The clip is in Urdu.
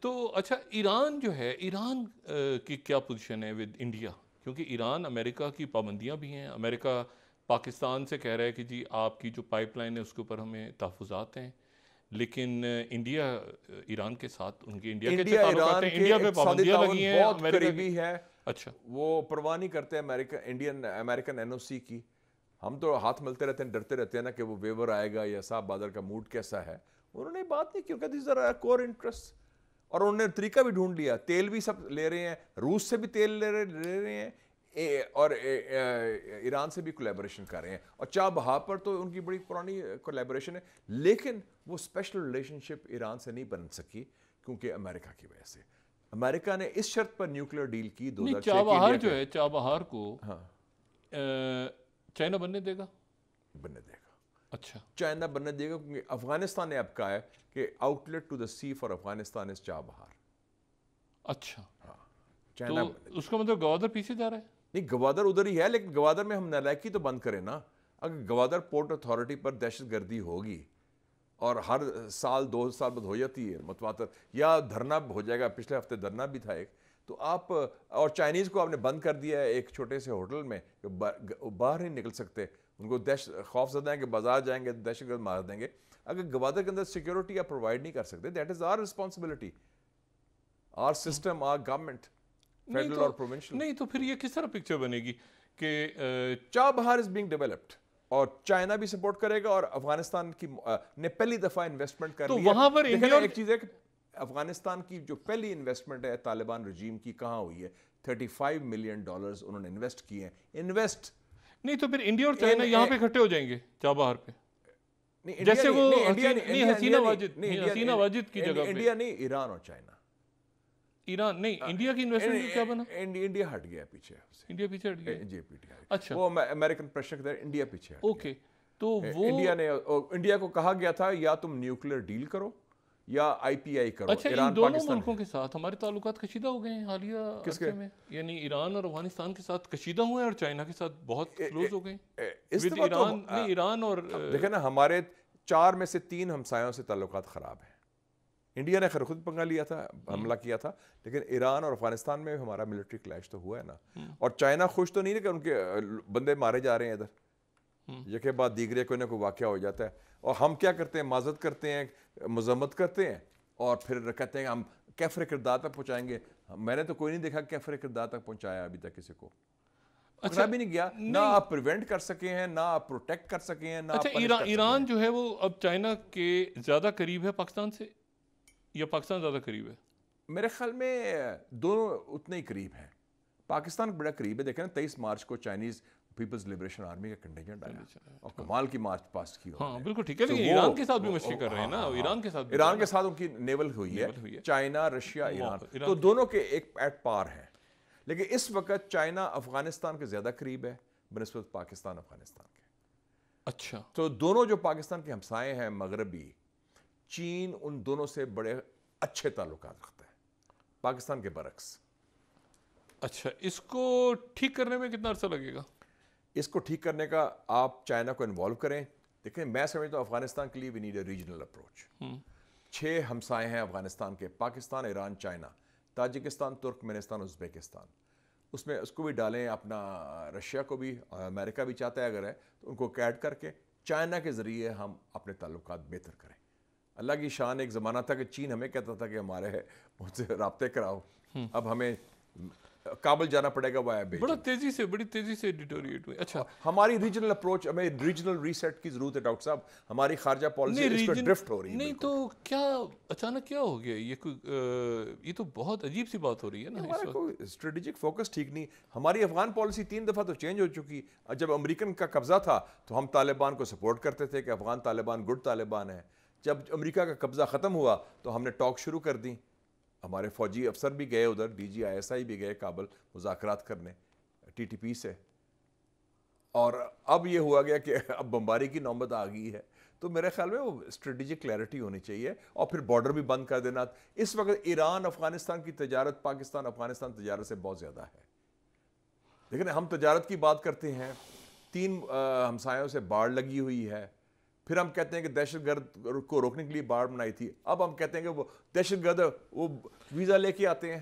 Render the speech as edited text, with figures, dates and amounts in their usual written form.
تو اچھا ایران جو ہے، ایران کی کیا پوزیشن ہے ود انڈیا؟ کیونکہ ایران امریکہ کی پابندیاں بھی ہیں، امریکہ پاکستان سے کہہ رہا ہے کہ جی آپ کی جو پائپ لائن ہے اس کے اوپر ہمیں تحفظات ہیں، لیکن انڈیا ایران کے ساتھ ان کے انڈیا کے اچھے تعلقات ایران ہیں، کے انڈیا پہ اقتصادی پابندیاں تعاون لگی ہیں بہت امریکہ کی. قریبی ہے. اچھا وہ پرواہ نہیں کرتے امریکن این او سی کی. ہم تو ہاتھ ملتے رہتے ہیں، ڈرتے رہتے ہیں نا کہ وہ ویور آئے گا یا صاحب بادل کا موڈ کیسا ہے. انہوں نے بات نہیں کیونکہ دیز آر کور انٹرسٹ، اور انہوں نے طریقہ بھی ڈھونڈ لیا. تیل بھی سب لے رہے ہیں، روس سے بھی تیل لے رہے ہیں اور ایران سے بھی کولیبوریشن کر رہے ہیں. اور چاہ بہا پر تو ان کی بڑی پرانی کولیبوریشن ہے، لیکن وہ اسپیشل ریلیشن شپ ایران سے نہیں بن سکی کیونکہ امریکہ کی وجہ سے. امریکہ نے اس شرط پر نیوکلیر ڈیل کی 2006 نہیں، کی. چابہار جو ہے، چابہار کو ہاں چائنا بننے دے گا؟ بننے دے گا. اچھا چائنا بننے دے گا کیونکہ افغانستان نے اب کہا ہے کہ outlet to the sea for Afghanistan is Chabahar. اچھا، ہاں تو چائنا اس کا مطلب گوادر پیچھے جا رہا ہے؟ نہیں، گوادر ادھر ہی ہے، لیکن گوادر میں ہم نالائکی تو بند کریں نا. اگر گوادر پورٹ اتھارٹی پر دہشت گردی ہوگی اور ہر سال 2 سال بعد ہو جاتی ہے متواتر، یا دھرنا ہو جائے گا، پچھلے ہفتے دھرنا بھی تھا ایک، تو آپ اور چائنیز کو آپ نے بند کر دیا ہے ایک چھوٹے سے ہوٹل میں، باہر نہیں نکل سکتے. ان کو خوف زدہ ہیں کہ بازار جائیں گے دہشت گرد مار دیں گے. اگر گوادر کے اندر سیکیورٹی آپ پرووائڈ نہیں کر سکتے، that is our responsibility, our system, our government, federal اور پروونشل. نہیں تو پھر یہ کس طرح پکچر بنے گی کہ چابہار از بینگ ڈیولپڈ، اور چائنا بھی سپورٹ کرے گا، اور افغانستان کی نے پہلی دفعہ انویسٹمنٹ کر تو لی ہے. وہاں پر دیکھیں نا، انڈیا ایک چیز ہے کہ افغانستان کی جو پہلی انویسٹمنٹ ہے طالبان رجیم کی کہاں ہوئی ہے؟ $35 ملین انہوں نے انویسٹ کیے ہیں. نہیں تو پھر انڈیا اور چائنا یہاں پہ اکٹھے ہو جائیں گے چابہار پہ، جیسے وہ حسینہ واجد کی جگہ پہ. انڈیا نہیں، ایران اور چائنا. ایران نہیں، انڈیا کی انویسٹمنٹ کیا بنا؟ انڈیا ہٹ گیا پیچھے، انڈیا پیچھے ہٹ گیا. جی پیچھے. اچھا وہ امریکن پریشر کے تحت انڈیا پیچھے ہٹ گیا. اوکے، تو وہ انڈیا کو کہا گیا تھا یا تم نیوکلیر ڈیل کرو یا آئی پی آئی کرو. اچھا، ان دونوں ملکوں کے ساتھ ہمارے تعلقات کشیدہ ہو گئے ہیں حالیہ عرصے میں، یعنی ایران اور افغانستان کے ساتھ کشیدہ ہوئے ہیں اور چائنا کے ساتھ بہت کلوز ہو گئے ہیں. ایران اور دیکھیں نا، ہمارے 4 میں سے 3 ہمسایوں سے تعلقات خراب ہیں. انڈیا نے خیر خود پنگا لیا تھا، حملہ کیا تھا، لیکن ایران اور افغانستان میں ہمارا ملٹری کلیش تو ہوا ہے نا. اور چائنا خوش تو نہیں ہے کہ ان کے بندے مارے جا رہے ہیں ادھر، یکے بعد دیگرے کوئی نہ کوئی واقعہ ہو جاتا ہے. اور ہم کیا کرتے ہیں؟ معذرت کرتے ہیں، مذمت کرتے ہیں، اور پھر کہتے ہیں ہم کیفر کردار تک پہنچائیں گے. میں نے تو کوئی نہیں دیکھا کیفر کردار تک پہنچایا ابھی تک کسی کو. اچھا بھی نہیں گیا، نہ آپ پریونٹ کر سکے ہیں، نہ آپ پروٹیکٹ کر سکے ہیں، نہ. اچھا، ایران جو ہے وہ اب چائنا کے زیادہ قریب ہے پاکستان سے یا پاکستان زیادہ قریب ہے؟ میرے خیال میں دونوں اتنے ہی قریب ہیں. پاکستان بڑا قریب ہے. دیکھیں نا، 23 مارچ کو چائنیز پیپلز لبریشن آرمی کا کنٹینجنٹ آیا اور کمال کی مارچ پاسٹ کی. ہاں بالکل ٹھیک ہے، لیکن ایران کے ساتھ بھی مشقیں کر رہے ہیں نا. ایران کے ساتھ ان کی نیول ہوئی ہے، چائنا، رشیا، ایران، تو دونوں کے ایک ایٹ پار ہیں. لیکن اس وقت چائنا افغانستان کے زیادہ قریب ہے بنسبت پاکستان افغانستان کے. اچھا، تو دونوں جو پاکستان کے ہمسائے ہیں مغربی، چین ان دونوں سے بڑے اچھے تعلقات رکھتا ہے، پاکستان کے برعکس. اچھا، اس کو ٹھیک کرنے میں کتنا عرصہ لگے گا؟ اس کو ٹھیک کرنے کا آپ چائنا کو انوالو کریں. دیکھیں، میں سمجھتا ہوں افغانستان کے لیے we need a regional approach. 6 ہمسائے ہیں افغانستان کے، Pakistan, Iran, China, Tajikistan, Turkmenistan, Uzbekistan. اس میں اس کو بھی ڈالیں، اپنا رشیا کو بھی، امریکہ بھی چاہتا ہے اگر ہے تو ان کو ایڈ کر کے چائنا کے ذریعے ہم اپنے تعلقات بہتر کریں. اللہ کی شان، ایک زمانہ تھا کہ چین ہمیں کہتا تھا کہ ہمارے ان سے رابطے کراؤ. اب ہمیں کابل جانا پڑے گا وایا بیجنگ. بڑی تیزی سے ڈیٹوریٹ ہوئی. اچھا، ہماری ریجنل اپروچ، ہمیں ریجنل ریسیٹ کی ضرورت ہے ڈاکٹر صاحب. ہماری خارجہ پالیسی اس پر ڈرفٹ ہو رہی ہے. نہیں تو کیا اچانک کیا ہو گیا یہ تو بہت عجیب سی بات ہو رہی ہے نا. ہمارا کوئی اسٹریٹجک فوکس ٹھیک نہیں. ہماری افغان پالیسی 3 دفعہ تو چینج ہو چکی. جب امریکن کا قبضہ تھا تو ہم طالبان کو سپورٹ کرتے تھے کہ افغان طالبان گڈ طالبان ہیں. جب امریکہ کا قبضہ ختم ہوا تو ہم نے ٹاک شروع کر دی. ہمارے فوجی افسر بھی گئے ادھر، ڈی جی ISI بھی گئے کابل مذاکرات کرنے TTP سے. اور اب یہ ہوا گیا کہ اب بمباری کی نوبت آ گئی ہے. تو میرے خیال میں وہ اسٹریٹجک کلیئرٹی ہونی چاہیے، اور پھر بارڈر بھی بند کر دینا. اس وقت ایران افغانستان کی تجارت پاکستان افغانستان تجارت سے بہت زیادہ ہے. لیکن ہم تجارت کی بات کرتے ہیں، 3 ہمسایوں سے باڑ لگی ہوئی ہے. پھر ہم کہتے ہیں کہ دہشت گرد کو روکنے کے لیے باڑ بنائی تھی، اب ہم کہتے ہیں کہ وہ دہشت گرد وہ ویزا لے کے آتے ہیں.